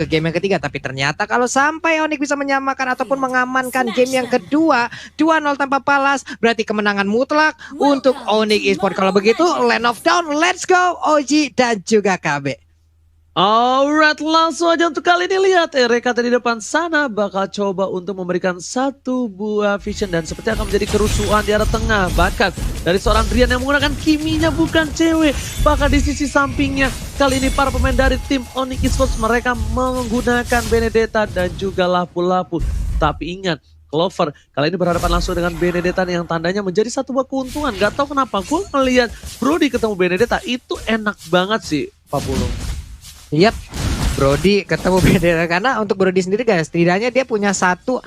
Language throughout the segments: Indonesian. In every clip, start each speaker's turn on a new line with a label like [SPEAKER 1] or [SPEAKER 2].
[SPEAKER 1] ke game yang ketiga. Tapi ternyata kalau sampai Onyx bisa menyamakan ataupun mengamankan game yang kedua 2-0 tanpa balas, berarti kemenangan mutlak untuk Onyx Esports. Kalau begitu Land of Dawn, let's go OG dan juga KB.
[SPEAKER 2] Alright, langsung aja untuk kali ini lihat RKT di depan sana bakal coba untuk memberikan satu buah vision dan seperti akan menjadi kerusuhan di arah tengah. Bahkan dari seorang Drian yang menggunakan kiminya bukan cewek, bahkan di sisi sampingnya kali ini para pemain dari tim Onyx Esports mereka menggunakan Benedetta dan juga Lapu-Lapu. Tapi ingat, Clover kali ini berhadapan langsung dengan Benedetta yang tandanya menjadi satu buah keuntungan. Gak tahu kenapa gue melihat Brody ketemu Benedetta itu enak banget sih Pak Pulung.
[SPEAKER 1] Yap, Brody ketemu Benedetta karena untuk Brody sendiri guys, setidaknya dia punya satu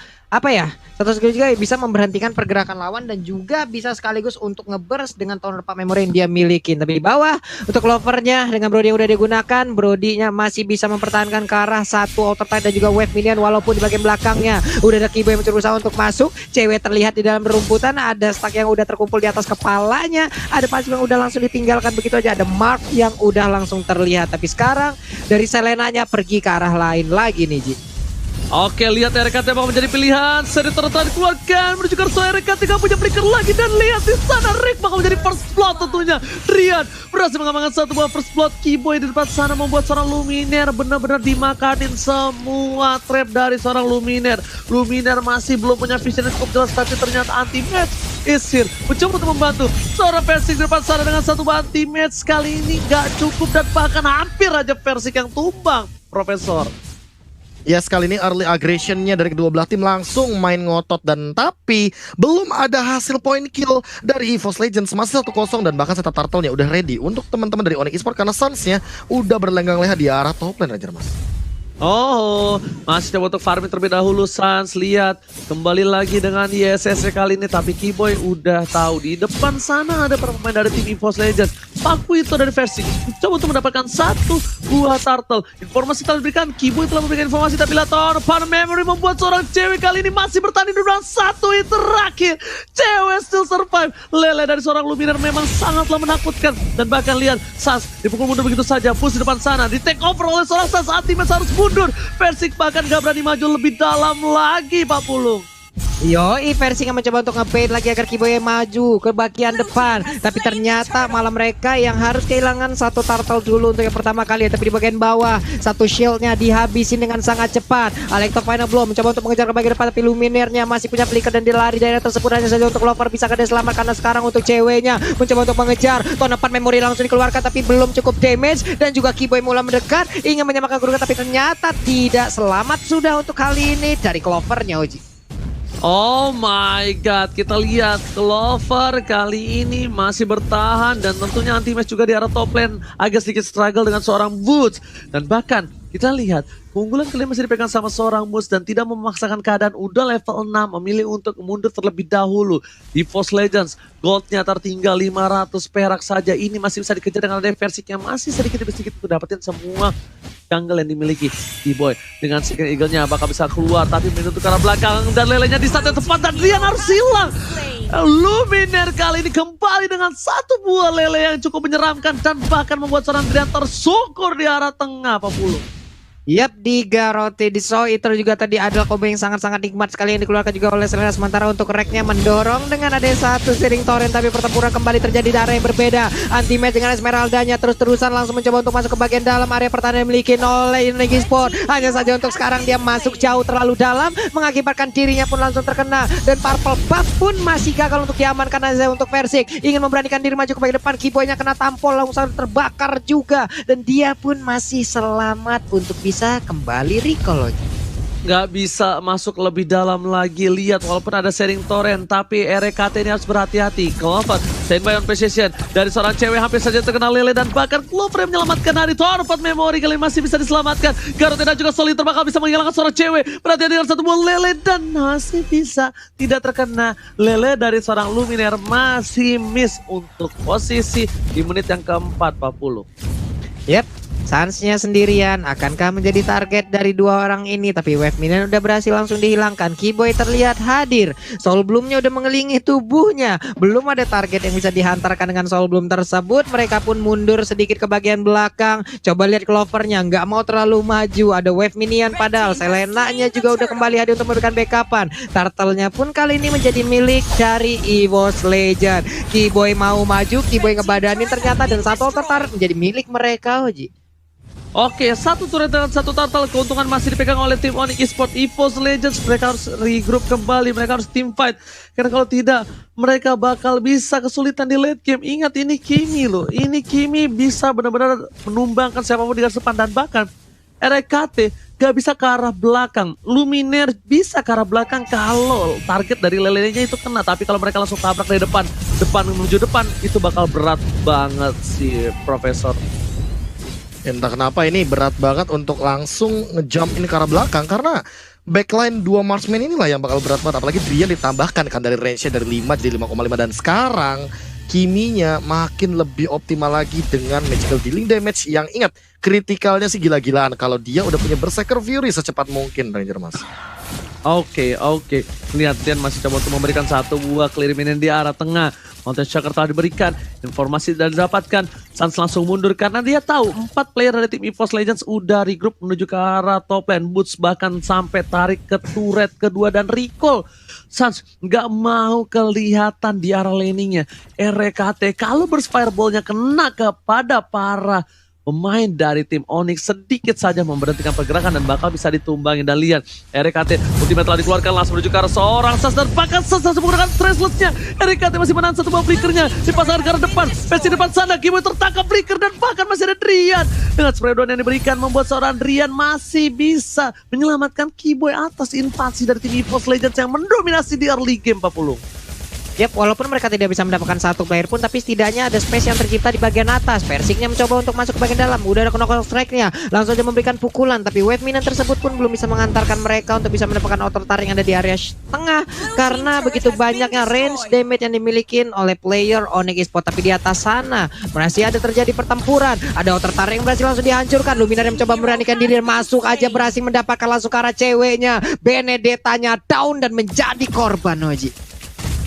[SPEAKER 1] skill juga bisa memberhentikan pergerakan lawan dan juga bisa sekaligus untuk ngeburst dengan tower part memory yang dia miliki. Tapi di bawah untuk Clovernya dengan Brody yang udah digunakan, Brody-nya masih bisa mempertahankan ke arah satu outer tide dan juga wave minion walaupun di bagian belakangnya udah ada Kibo yang berusaha untuk masuk. Cewek terlihat di dalam rumputan, ada stack yang udah terkumpul di atas kepalanya, ada pasif yang udah langsung ditinggalkan begitu aja, ada Mark yang udah langsung terlihat. Tapi sekarang dari Selenanya pergi ke arah lain lagi nih Ji.
[SPEAKER 2] Oke, lihat RKT bakal menjadi pilihan. Seri tertarik dikeluarkan menuju ke arah RKT, gak punya flicker lagi. Dan lihat di sana Rick bakal menjadi first blood tentunya. Rian berhasil mengamankan satu buah first blood. Keyboy di depan sana membuat seorang Luminaire benar-benar dimakanin semua trap dari seorang Luminaire. Luminaire masih belum punya vision yang cukup jelas, tapi ternyata anti-match is here. Mencoba untuk membantu seorang Versik di depan sana dengan satu buah anti-match. Kali ini gak cukup dan bahkan hampir aja Versik yang tumbang, Profesor.
[SPEAKER 3] Ya, sekali ini early aggressionnya dari kedua belah tim langsung main ngotot, dan tapi belum ada hasil point kill dari EVOS Legends. Masih 1-0 dan bahkan Zeta Turtle-nya udah ready untuk teman-teman dari Onyx Esports karena Suns-nya udah berlenggang leha di arah top lane aja Mas.
[SPEAKER 2] Oh, masih coba untuk farming terlebih dahulu. Sans lihat kembali lagi dengan ISS kali ini, tapi Keyboy udah tahu di depan sana ada para pemain dari tim EVOS Legends. Paku itu dari Versik coba untuk mendapatkan satu buah turtle. Informasi telah diberikan, Keyboy telah memberikan informasi, tapi Laton Pan Memory membuat seorang cewek kali ini masih bertanding di round satu yang terakhir. Cewek still survive. Lele dari seorang Luminaire memang sangatlah menakutkan, dan bahkan lihat Sans dipukul mundur begitu saja. Push di depan sana di take over oleh seorang Sans. Ultimate harus mundur. Versik bahkan gak berani maju lebih dalam lagi Pak Pulung.
[SPEAKER 1] Yoi, Versik yang mencoba untuk nge-bait lagi agar Kiboy maju ke bagian depan. Tapi ternyata malah mereka yang harus kehilangan satu turtle dulu untuk yang pertama kali. Tapi di bagian bawah, satu shieldnya dihabisin dengan sangat cepat. Alektor Final Blow mencoba untuk mengejar ke bagian depan, tapi Luminaire-nya masih punya flicker dan dia lari daerah tersebut. Hanya saja untuk Lover bisa kena selamat karena sekarang untuk ceweknya mencoba untuk mengejar. Tonepan memori langsung dikeluarkan tapi belum cukup damage. Dan juga Kiboy mulai mendekat, ingin menyamakan kedudukan tapi ternyata tidak selamat sudah untuk kali ini dari Clover-nya Oji.
[SPEAKER 2] Oh my god, kita lihat Clover kali ini masih bertahan dan tentunya anti-match juga di arah top lane agak sedikit struggle dengan seorang Woods. Dan bahkan kita lihat keunggulan kalian masih dipegang sama seorang Mus dan tidak memaksakan keadaan, udah level 6 memilih untuk mundur terlebih dahulu. Di EVOS Legends goldnya tertinggal 500 perak saja, ini masih bisa dikejar dengan ada Versik yang masih sedikit demi sedikit untuk dapetin semua jungle yang dimiliki Keyboy. Dengan second eagle-nya bakal bisa keluar tapi menutup ke arah belakang dan lelenya di saat yang tepat dan Rian harus hilang. Luminaire kali ini kembali dengan satu buah lele yang cukup menyeramkan dan bahkan membuat seorang Rian tersungkur di arah tengah Pak Pulung.
[SPEAKER 1] Yap, di Garrote di So itu juga tadi adalah combo yang sangat-sangat nikmat sekali yang dikeluarkan juga oleh Selena. Sementara untuk Reknya mendorong dengan ada satu Searing Torrent, tapi pertempuran kembali terjadi di area yang berbeda. Anti-match dengan Esmeralda-nya terus-terusan langsung mencoba untuk masuk ke bagian dalam area pertahanan yang dimiliki oleh Onyx Esports. Hanya saja untuk sekarang dia masuk jauh terlalu dalam, mengakibatkan dirinya pun langsung terkena. Dan Purple Buff pun masih gagal untuk diamankan aja untuk Versik. Ingin memberanikan diri maju ke bagian depan, Keyboy-nya kena tampol langsung terbakar juga. Dan dia pun masih selamat untuk bisa kembali recall.
[SPEAKER 2] Nggak bisa masuk lebih dalam lagi. Lihat walaupun ada Searing Torrent tapi RKT ini harus berhati-hati. Clover standby on position dari seorang cewek hampir saja terkena lele dan bahkan Clover yang menyelamatkan dari Torpat Memory kali ini masih bisa diselamatkan. Garrote dan juga Soliter bakal bisa menghilangkan seorang cewek. Berhati-hati dengan satu buah lele dan masih bisa tidak terkena lele dari seorang Luminaire, masih miss untuk posisi di menit yang keempat 40.
[SPEAKER 1] Yep. Sansnya sendirian, akankah menjadi target dari dua orang ini? Tapi wave minion udah berhasil langsung dihilangkan. Keyboy terlihat hadir. Soul Bloom-nya udah mengelilingi tubuhnya. Belum ada target yang bisa dihantarkan dengan Soul Bloom tersebut. Mereka pun mundur sedikit ke bagian belakang. Coba lihat Clover-nya, nggak mau terlalu maju. Ada wave minion padahal Selena-nya juga udah kembali hadir untuk memberikan backupan. Turtle-nya pun kali ini menjadi milik dari EVOS Legend. Keyboy mau maju, Keyboy ngebadanin ternyata, dan satu turtle menjadi milik mereka, Oji.
[SPEAKER 2] Oke, satu turret dengan satu turtle, keuntungan masih dipegang oleh tim Onyx Esports. EVOS Legends, mereka harus regroup kembali, mereka harus team fight. Karena kalau tidak, mereka bakal bisa kesulitan di late game. Ingat, ini Kimi loh, ini Kimi bisa benar-benar menumbangkan siapapun di garis depan. Dan bahkan RKT gak bisa ke arah belakang, Luminaire bisa ke arah belakang kalau target dari lelenya itu kena. Tapi kalau mereka langsung tabrak dari depan menuju depan, itu bakal berat banget sih Profesor.
[SPEAKER 3] Entah kenapa ini berat banget untuk langsung ngejump in ke arah belakang, karena backline dua marksman inilah yang bakal berat banget. Apalagi Drian ditambahkan kan dari range-nya dari 5 jadi 5,5, dan sekarang Kiminya makin lebih optimal lagi dengan magical dealing damage yang, ingat, kritikalnya sih gila-gilaan kalau dia udah punya Berserker Fury secepat mungkin, Ranger Mas.
[SPEAKER 2] Oke. Lihat, Dian masih coba untuk memberikan satu buah clear minion di arah tengah. Mountain Shaker telah diberikan, informasi sudah didapatkan. Sans langsung mundur karena dia tahu 4 player dari tim EVOS Legends udah regroup menuju ke arah top lane. Boots bahkan sampai tarik ke turret kedua dan recall. Sans nggak mau kelihatan di arah laningnya. RKT kalau burst fireball-nya kena kepada para pemain dari tim Onyx, sedikit saja memberhentikan pergerakan dan bakal bisa ditumbangin. Dan lihat, RKT ultimate telah dikeluarkan, langsung menuju ke arah seorang Sans, dan bahkan Sans langsung menggunakan Traceless-nya. RKT masih menahan satu buah flickernya, dipasangkan ke arah depan. Pes di depan sana, Kimo tertangkap flicker, dan bahkan masih ada Drian. Dengan spray down yang diberikan, membuat seorang Drian masih bisa menyelamatkan Keyboy atas invasi dari tim EVOS Legends yang mendominasi di early game 40.
[SPEAKER 1] Yap, walaupun mereka tidak bisa mendapatkan satu player pun, tapi setidaknya ada space yang tercipta di bagian atas. Persiknya mencoba untuk masuk ke bagian dalam, udah ada knock strike-nya, langsung aja memberikan pukulan. Tapi wave minion tersebut pun belum bisa mengantarkan mereka untuk bisa mendapatkan outer taring yang ada di area tengah, karena begitu banyaknya range damage yang dimiliki oleh player Onyx Esports. Tapi di atas sana masih ada terjadi pertempuran, ada outer taring yang berhasil langsung dihancurkan. Luminaire yang mencoba memberanikan diri, masuk aja berhasil mendapatkan langsung ke arah ceweknya. Benedetta-nya down dan menjadi korban, Oji.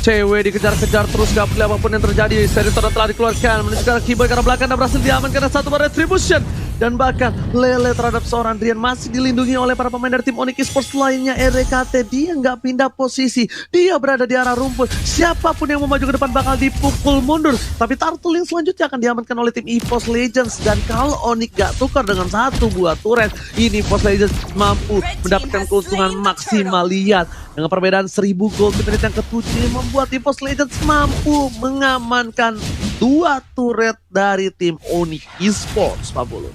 [SPEAKER 2] Cewek dikejar-kejar terus, gak peduli apapun yang terjadi. Seri Torrent telah dikeluarkan, menuju ke arah Keyboy ke arah belakang dan berhasil diamankan satu bar retribution. Dan bahkan Lele terhadap seorang Drian masih dilindungi oleh para pemain dari tim Onyx Esports lainnya. RKT dia nggak pindah posisi, dia berada di arah rumput. Siapapun yang mau maju ke depan bakal dipukul mundur. Tapi Turtle yang selanjutnya akan diamankan oleh tim EVOS Legends. Dan kalau Onyx gak tukar dengan satu buah turret, ini EVOS Legends mampu mendapatkan keuntungan maksimal. Lihat, dengan perbedaan 1000 gold di menit yang ke-7 membuat EVOS Legends mampu mengamankan 2 turret dari tim Onyx Esports, Pak Bulu.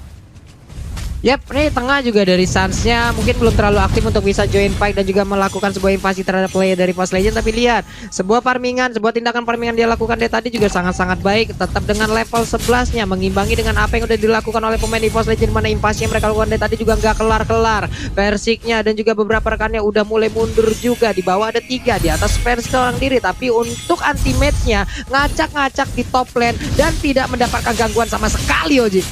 [SPEAKER 1] Yap, ini tengah juga dari Sans-nya mungkin belum terlalu aktif untuk bisa join fight dan juga melakukan sebuah invasi terhadap player dari EVOS Legends. Tapi lihat, sebuah tindakan farmingan dia lakukan dari tadi juga sangat-sangat baik. Tetap dengan level 11-nya, mengimbangi dengan apa yang udah dilakukan oleh pemain EVOS Legends, mana invasi yang mereka lakukan dari tadi juga nggak kelar-kelar. Persiknya dan juga beberapa rekannya udah mulai mundur juga. Di bawah ada 3, di atas Persik seorang diri. Tapi untuk anti-match-nya, ngacak-ngacak di top lane dan tidak mendapatkan gangguan sama sekali, Oji.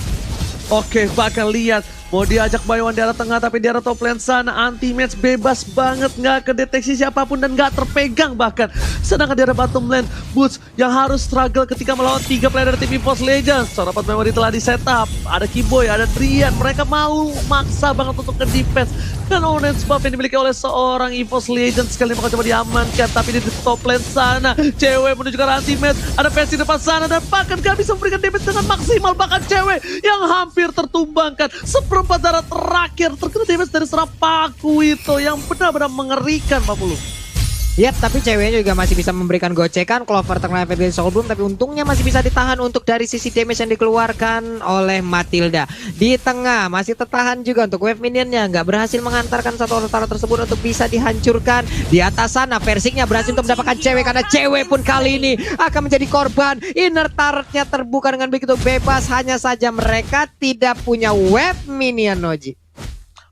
[SPEAKER 2] Oke, bahkan lihat, mau diajak Bayuan di arah tengah, tapi di arah top lane sana anti-match bebas banget, nggak kedeteksi siapapun dan nggak terpegang bahkan. Sedangkan di arah bottom lane, Boots yang harus struggle ketika melawan 3 player dari tim EVOS Legends. Seorang pot memory telah di setup, ada Keyboy, ada Drian, mereka mau maksa banget untuk ke defense. Dan orange buff yang dimiliki oleh seorang EVOS Legends sekali bakal coba diamankan, tapi di top lane sana, cewek menuju ke arah anti-match, ada Pes di depan sana, dan bahkan gak bisa memberikan damage dengan maksimal. Bahkan cewek yang hampir tertumbangkan, seperempat darah terakhir terkena damage dari serap paku itu yang benar-benar mengerikan, Pak Bulu.
[SPEAKER 1] Yap, tapi ceweknya juga masih bisa memberikan gocekan. Clover terkena efek dari Soul Bloom, tapi untungnya masih bisa ditahan untuk dari sisi damage yang dikeluarkan oleh Matilda. Di tengah masih tertahan juga untuk wave minionnya, nggak berhasil mengantarkan satu orang tersebut untuk bisa dihancurkan. Di atas sana Persiknya berhasil untuk mendapatkan cewek, karena cewek pun kali ini akan menjadi korban. Inner turretnya terbuka dengan begitu bebas, hanya saja mereka tidak punya wave minion, Noji.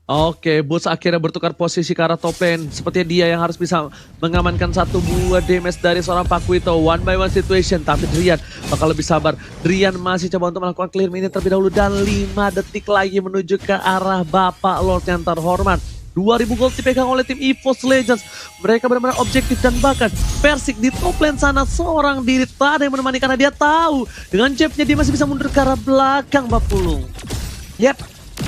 [SPEAKER 2] Oke, Boots akhirnya bertukar posisi ke arah top lane. Sepertinya dia yang harus bisa mengamankan satu buah damage dari seorang Pakuito. One by one situation, tapi Drian bakal lebih sabar. Drian masih coba untuk melakukan clear minion terlebih dahulu. Dan 5 detik lagi menuju ke arah Bapak Lord yang terhormat. 2000 gold dipegang oleh tim EVOS Legends. Mereka benar-benar objektif dan bahkan Persik di top lane sana seorang diri tak ada yang menemani karena dia tahu dengan jabnya dia masih bisa mundur ke arah belakang Bapulung.
[SPEAKER 1] Yap,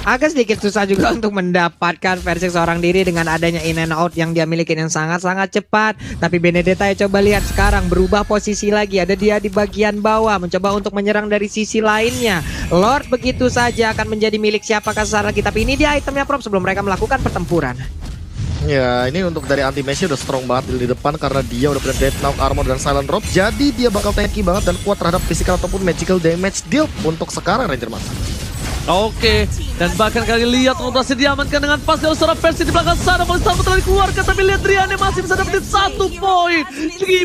[SPEAKER 1] agak sedikit susah juga untuk mendapatkan versi seorang diri dengan adanya in and out yang dia miliki yang sangat-sangat cepat. Tapi Benedetta ya coba lihat sekarang berubah posisi lagi. Ada dia di bagian bawah mencoba untuk menyerang dari sisi lainnya. Lord begitu saja akan menjadi milik siapakah secara lagi. Tapi ini dia itemnya Prop sebelum mereka melakukan pertempuran.
[SPEAKER 3] Ya, ini untuk dari anti-match udah strong banget di depan karena dia udah punya Death Knock, Armor, dan Silent Drop. Jadi dia bakal tanky banget dan kuat terhadap physical ataupun magical damage deal untuk sekarang Ranger Mas.
[SPEAKER 2] Oke, dan bahkan kalian lihat rotasi diamankan dengan pas dari seorang Persik di belakang sana. Kalau Star telah dikeluarkan, tapi lihat Driane masih bisa dapetin 1 poin.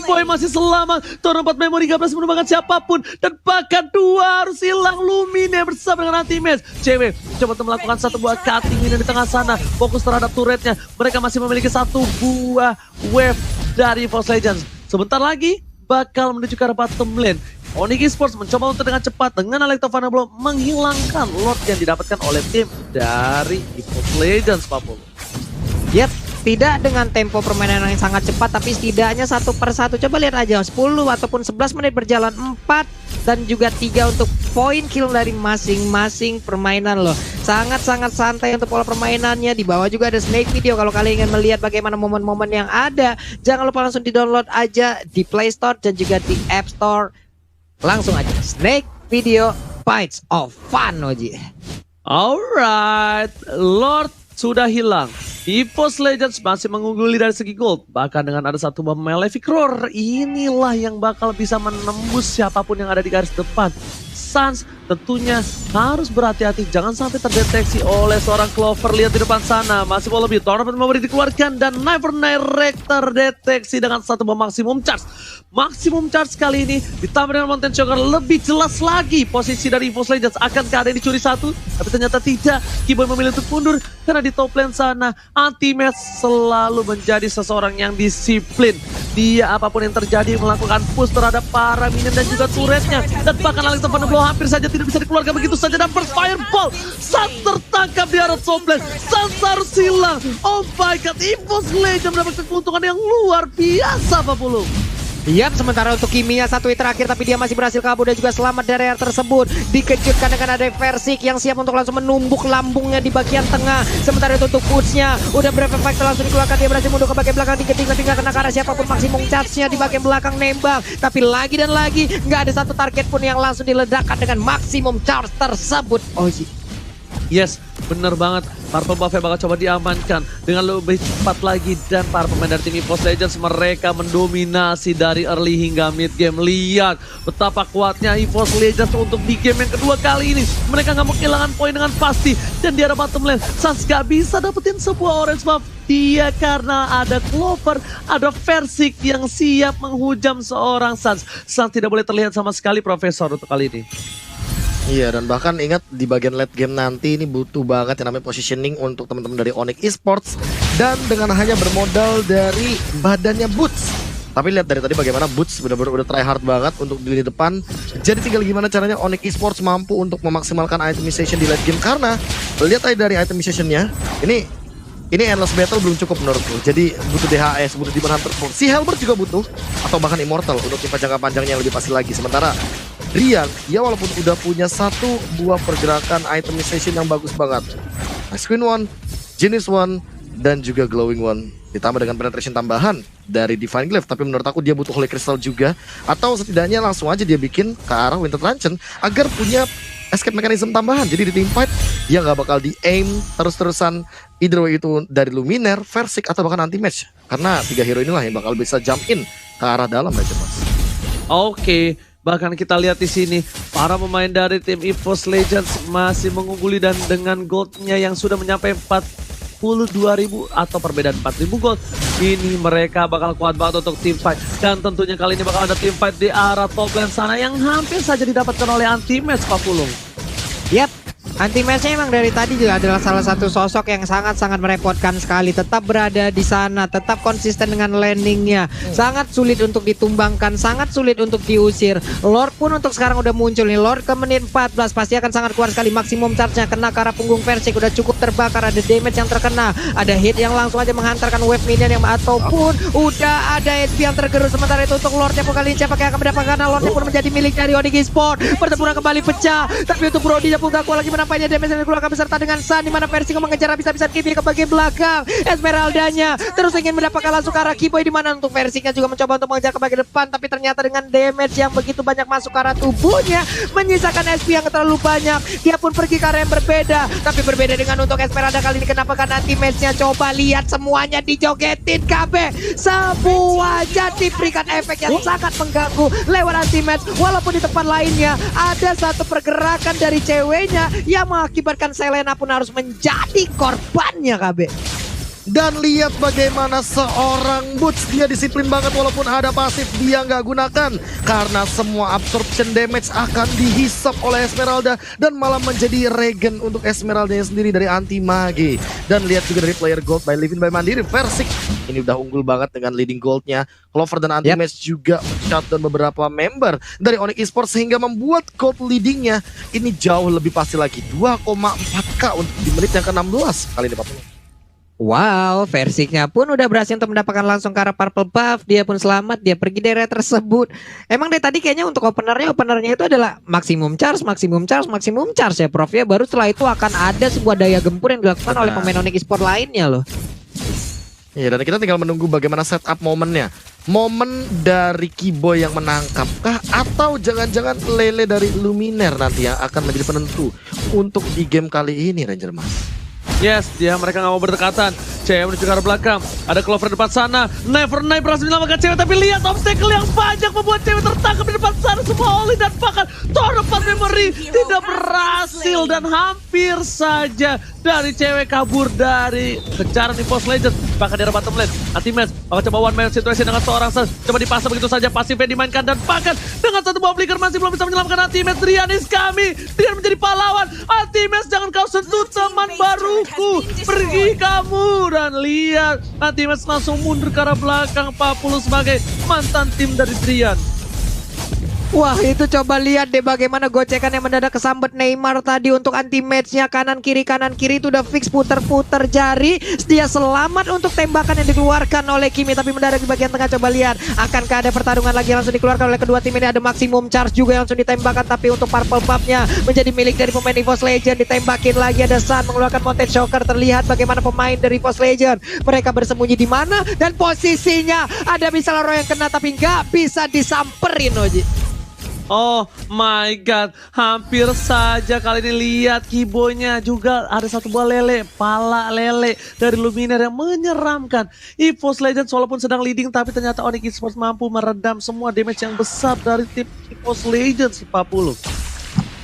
[SPEAKER 2] Boy masih selamat. Turn 4 memori 13 menumbangkan siapapun. Dan bahkan 2 harus hilang. Lumine bersama dengan anti-match. CW coba untuk melakukan satu buah cutting ini di tengah sana. Fokus terhadap turretnya. Mereka masih memiliki 1 buah wave dari EVOS Legends. Sebentar lagi bakal menuju ke arah bottom lane. Onyx Esports mencoba untuk dengan cepat dengan Electrovana Blow menghilangkan Lord yang didapatkan oleh tim dari EVOS Legends, Papul.
[SPEAKER 1] Yap, tidak dengan tempo permainan yang sangat cepat, tapi setidaknya 1 per 1. Coba lihat aja, 10 ataupun 11 menit berjalan, 4 dan juga 3 untuk poin kill dari masing-masing permainan loh. Sangat-sangat santai untuk pola permainannya. Di bawah juga ada Snake Video kalau kalian ingin melihat bagaimana momen-momen yang ada. Jangan lupa langsung di-download aja di Play Store dan juga di App Store. Langsung aja Snake Video Bites of Fun, Oji.
[SPEAKER 2] Alright, Lord sudah hilang. EVOS Legends masih mengungguli dari segi gold. Bahkan dengan ada satu buah Malefic Roar, inilah yang bakal bisa menembus siapapun yang ada di garis depan. Suns tentunya harus berhati-hati, jangan sampai terdeteksi oleh seorang Clover. Lihat di depan sana, masih mau lebih. Tournament memberi dikeluarkan dan Never Direct terdeteksi dengan satu buah maximum charge. Maximum charge kali ini ditambah dengan Mountain Choker lebih jelas lagi posisi dari EVOS Legends. Akankah ada yang dicuri satu? Tapi ternyata tidak. Keyboy memilih untuk mundur karena di top lane sana anti-match selalu menjadi seseorang yang disiplin. Dia apapun yang terjadi melakukan push terhadap para minion dan juga turretnya. Dan bahkan Electrovana Blow hampir saja tidak bisa dikeluarkan begitu saja. Dan first fireball saat tertangkap di arah top lane. Sans harus hilang. Oh my god, EVOS Legends mendapatkan keuntungan yang luar biasa, Pak Pulung.
[SPEAKER 1] Yap, sementara untuk Kimia 1 hit terakhir, tapi dia masih berhasil kabur dan juga selamat dari area tersebut. Dikejutkan dengan ada Persik yang siap untuk langsung menumbuk lambungnya di bagian tengah. Sementara itu untuk Boots-nya udah berefek langsung dikeluarkan. Dia berhasil mundur ke bagian belakang diketing, tapi nggak kena ke arah siapapun. Maksimum charge-nya di bagian belakang nembak, tapi lagi dan lagi nggak ada satu target pun yang langsung diledakkan dengan maksimum charge tersebut. Oji.
[SPEAKER 2] Yes, bener banget. Purple Buffet bakal coba diamankan dengan lebih cepat lagi. Dan para pemain dari tim EVOS Legends mereka mendominasi dari early hingga mid game. Lihat betapa kuatnya EVOS Legends untuk di game yang kedua kali ini. Mereka nggak mau kehilangan poin dengan pasti. Dan di arah bottom lane, Sans gak bisa dapetin sebuah orange buff. Dia karena ada Clover, ada Persik yang siap menghujam seorang Sans. Sans tidak boleh terlihat sama sekali, Profesor, untuk kali ini.
[SPEAKER 3] Iya, dan bahkan ingat di bagian late game nanti ini butuh banget yang namanya positioning untuk teman-teman dari Onyx Esports. Dan dengan hanya bermodal dari badannya Boots. Tapi lihat dari tadi bagaimana Boots benar-benar udah try hard banget untuk di lini depan. Jadi tinggal gimana caranya Onyx Esports mampu untuk memaksimalkan itemization di late game. Karena lihat aja dari itemization-nya, ini endless battle belum cukup menurutku. Jadi butuh DHS, butuh Demon Hunter. Si Helbert juga butuh, atau bahkan Immortal untuk timpa jangka panjangnya yang lebih pasti lagi. Sementara Rian, ya walaupun udah punya 1 buah pergerakan itemization yang bagus banget. Ice Queen One, Genius One, dan juga Glowing One. Ditambah dengan penetration tambahan dari Divine Glaive. Tapi menurut aku dia butuh Holy Crystal juga. Atau setidaknya langsung aja dia bikin ke arah Winter Truncheon agar punya escape mechanism tambahan. Jadi di team fight dia nggak bakal di-aim terus-terusan either way itu dari Luminaire, Persik, atau bahkan anti-match. Karena 3 hero inilah yang bakal bisa jump in ke arah dalam aja, Mas.
[SPEAKER 2] Oke. Bahkan kita lihat di sini para pemain dari tim EVOS Legends masih mengungguli dan dengan goldnya yang sudah mencapai 42.000 atau perbedaan 4.000 gold. Ini mereka bakal kuat banget untuk team fight. Dan tentunya kali ini bakal ada team fight di arah top lane sana yang hampir saja didapatkan oleh anti-match, Pak Pulung.
[SPEAKER 1] Yap, Anti-match-nya emang dari tadi juga adalah salah satu sosok yang sangat-sangat merepotkan sekali. Tetap berada di sana, tetap konsisten dengan landingnya. Sangat sulit untuk ditumbangkan, sangat sulit untuk diusir. Lord pun untuk sekarang udah muncul nih. Lord ke menit 14 pasti akan sangat kuat sekali. Maksimum charge-nya kena ke arah punggung Versik, udah cukup terbakar. Ada damage yang terkena, ada hit yang langsung aja menghantarkan wave minion yang ataupun udah ada SP yang tergerus. Sementara itu untuk Lordnya pun kali ini siapa yang akan mendapatkan? Lordnya pun menjadi milik dari Onyx Esports. Pertempuran kembali pecah, tapi untuk Brody pun gak kuat lagi menampaknya damage yang dikeluarkan beserta dengan Sun, di mana Versik mengejar habis-habisan Kiboy ke bagian belakang. Esmeraldanya terus ingin mendapatkan langsung ke arah Kiboy, di mana untuk Versiknya juga mencoba untuk mengejar ke bagian depan, tapi ternyata dengan damage yang begitu banyak masuk ke arah tubuhnya menyisakan SP yang terlalu banyak. Dia pun pergi ke arah yang berbeda, tapi berbeda dengan untuk Esmeralda kali ini. Kenapa? Karena anti-match-nya coba lihat semuanya dijogetin KB, semuanya diberikan efek yang sangat mengganggu lewat anti-match. Walaupun di tempat lainnya ada satu pergerakan dari ceweknya yang mengakibatkan Selena pun harus menjadi korbannya KB.
[SPEAKER 3] Dan lihat bagaimana seorang Boots, dia disiplin banget walaupun ada pasif dia nggak gunakan. Karena semua absorption damage akan dihisap oleh Esmeralda dan malah menjadi regen untuk Esmeralda sendiri dari anti mage. Dan lihat juga dari player gold by Livin by Mandiri, Versik ini udah unggul banget dengan leading goldnya. Clover dan anti-match juga shutdown beberapa member dari Onyx Esports sehingga membuat gold leadingnya ini jauh lebih pasti lagi. 2,4k untuk di menit yang ke-16 kali ini 40.
[SPEAKER 1] Wow, Versiknya pun udah berhasil untuk mendapatkan langsung ke arah purple buff. Dia pun selamat, dia pergi dari area tersebut. Emang dari tadi kayaknya untuk openernya itu adalah maksimum charge ya Prof ya. Baru setelah itu akan ada sebuah daya gempur yang dilakukan oleh pemain Onyx Esports lainnya loh.
[SPEAKER 3] Ya, dan kita tinggal menunggu bagaimana setup momennya. Momen dari Kiboy yang menangkapkah, atau jangan-jangan Lele dari Luminaire nanti yang akan menjadi penentu untuk di game kali ini, Ranger Mas.
[SPEAKER 2] Yes, mereka nggak mau berdekatan. Cewek menuju ke arah belakang. Ada Clover di depan sana. Never Night berhasil menyelamatkan cewek, tapi lihat obstacle yang banyak membuat cewek tertangkap di depan sana. Semua Oli dan bahkan Torpat Memory tidak berhasil, dan hampir saja dari cewek kabur dari kejaran EVOS Legends. Bahkan di arah bottom lane, anti-match bakal coba one man situation dengan seorang Sun. Coba dipasang begitu saja, pasifnya dimainkan, dan bahkan dengan satu buah flicker masih belum bisa menyelamatkan anti-match. Drian is kami, Drian menjadi pahlawan. Anti-match, jangan kau sentuh teman baruku, pergi kamu. Dan lihat, anti-match langsung mundur ke arah belakang 40 sebagai mantan tim dari Drian.
[SPEAKER 1] Wah, itu coba lihat deh bagaimana gocekan yang mendadak kesambet Neymar tadi untuk anti-match-nya. Kanan kiri itu udah fix puter-puter jari. Dia selamat untuk tembakan yang dikeluarkan oleh Kimi, tapi mendadak di bagian tengah. Coba lihat, akankah ada pertarungan lagi yang langsung dikeluarkan oleh kedua tim ini. Ada maksimum charge juga yang langsung ditembakkan, tapi untuk purple buff-nya menjadi milik dari pemain EVOS Legend. Ditembakin lagi, ada Sun mengeluarkan Mountain Shocker. Terlihat bagaimana pemain dari EVOS Legend, mereka bersembunyi di mana, dan posisinya ada Misal yang kena tapi nggak bisa disamperin Oji.
[SPEAKER 2] Oh my god, hampir saja kali ini. Lihat Kiboynya juga ada satu buah lele, pala lele dari Luminaire yang menyeramkan. EVOS Legends walaupun sedang leading, tapi ternyata Onyx Esports mampu meredam semua damage yang besar dari tim EVOS Legends 40.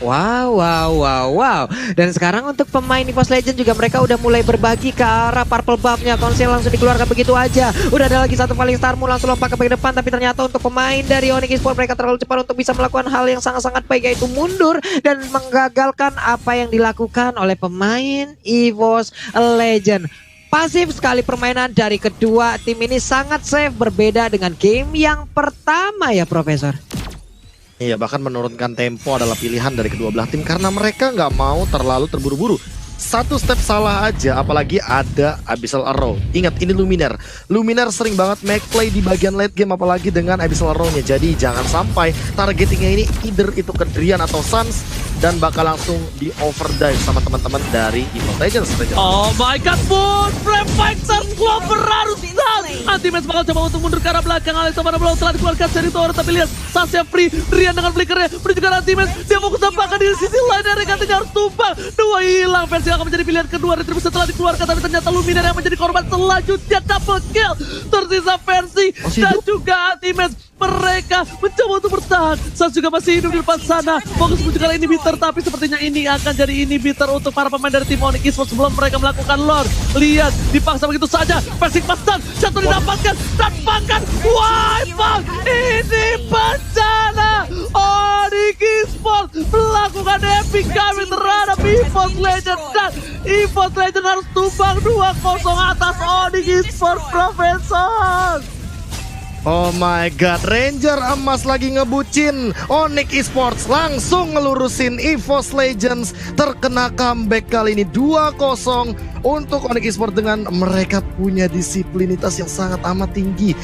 [SPEAKER 1] Wow. Dan sekarang untuk pemain EVOS Legends juga mereka udah mulai berbagi ke arah purple buff-nya. Konsil langsung dikeluarkan begitu aja. Udah ada lagi satu Falling Star Moon langsung lompat ke bagian depan, tapi ternyata untuk pemain dari Onyx Esports mereka terlalu cepat untuk bisa melakukan hal yang sangat-sangat baik, yaitu mundur dan menggagalkan apa yang dilakukan oleh pemain EVOS Legends. Pasif sekali permainan dari kedua tim ini, sangat safe, berbeda dengan game yang pertama ya Profesor.
[SPEAKER 3] Iya, bahkan menurunkan tempo adalah pilihan dari kedua belah tim karena mereka nggak mau terlalu terburu-buru. Satu step salah aja, apalagi ada Abyssal Arrow. Ingat, ini Luminaire. Luminaire sering banget make play di bagian late game, apalagi dengan Abyssal Arrow-nya. Jadi jangan sampai targetingnya ini either itu ke Drian atau Suns, dan bakal langsung di overdrive sama teman-teman dari EVOS Legends.
[SPEAKER 2] Oh my god, Boon! Brave Fighters Clover harus down! Anti-match bakal coba untuk mundur ke arah belakang. Alexa mana belum telah dikeluarkan dari Tower, tapi lihat Sasha free, Drian dengan flickernya menuju ke arah anti-match. Dia fokus tampakkan di sisi lain, dari katanya harus tumbang. Dua hilang, versi akan menjadi pilihan kedua. Retribusi setelah dikeluarkan, tapi ternyata Luminaire yang menjadi korban selanjutnya. Double kill, tersisa versi dan juga anti-match. Mereka mencoba untuk bertahan. Sans juga masih hidup di depan sana. Fokus menuju ke arah inhibitor, tapi sepertinya ini akan jadi inhibitor untuk para pemain dari tim Onyx Esports sebelum mereka melakukan lord. Lihat, dipaksa begitu saja. Versik pasang, satu didapatkan, dan bahkan wipe out. Ini bencana. Onyx Esports melakukan tapi kami terhadap EVOS Legends dan EVOS Legends harus tumbang 2-0 atas Onyx Esports Profesor.
[SPEAKER 3] Oh my god, Ranger emas lagi ngebucin. Onyx Esports langsung ngelurusin EVOS Legends. Terkena comeback kali ini 2-0 untuk Onyx Esports dengan mereka punya disiplinitas yang sangat amat tinggi.